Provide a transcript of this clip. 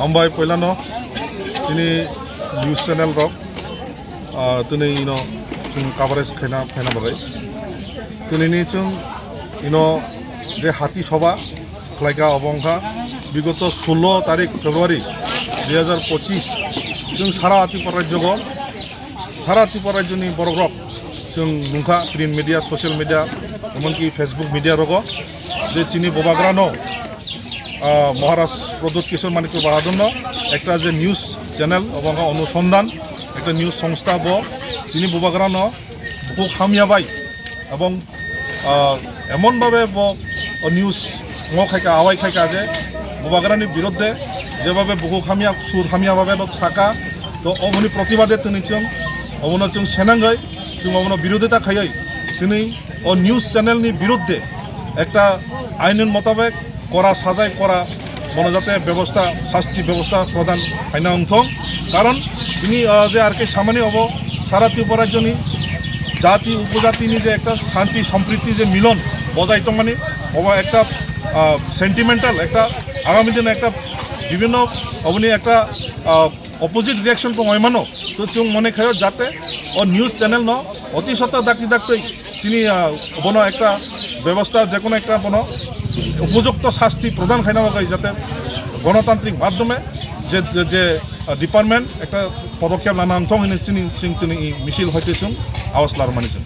Ambai Poilano, ini news channel rock, tuni coverage kena bagai. Tuni ini je hati soba, kelaika obongka, bigoto 16 tarik Februari 2025, sara hati parajyo ni borok nungka print media, social media, emonki Facebook media rogo, je chini bobagrano Maharashtra প্রদূত কিশোর মানিক বাহাদুর একটা যে news channel এবং অনুসন্ধান একটা news সংস্থা তিনি বুবাগ্রান বহু খামিয়াবাই এবং এমনভাবে নিউজ খাইকা আওয়াই খাইকা যে বুবাগ্রানি বিরুদ্ধে যেভাবে বহু খামিয়া সুর খামিয়াভাবে থাকা তো অমনি প্রতিবাদে তিনি অমন সেনাঙ্গাই অমন বিরোধিতা খাইয়াই তিনি নিউজ চ্যানেলনি বিরুদ্ধে একটা আইনের মোতাবেক করা সাজাই করা মনোজাতে ব্যবস্থা শাস্তি ব্যবস্থা প্রদান হাইনা অংথং কারণ তিনি যে আর কি সামান্য হব সারা ত্রিপুরাজ্যনি জাতি উপজাতিনি যে একটা শান্তি সম্প্রীতি যে মিলন বজায় মানে একটা সেন্টিমেন্টাল একটা আগামী দিনে একটা বিভিন্ন অবনি একটা অপোজিট রিয়াকশন ময়মানো তো চুং মনে খায় যাতে নিউজ চ্যানেল অতি সত্ত্বা ডাকতেই তিনি বন একটা ব্যবস্থা যে কোনো একটা বন উপযুক্ত শাস্তি প্রদান খাইনা বাগাই যাতে গণতান্ত্রিক মাধ্যমে যে ডিপার্টমেন্ট একটা পদক্ষেপ নানা অন্থ তিনি মিছিল হইতেছেন আওয়াজ লার মানিছেন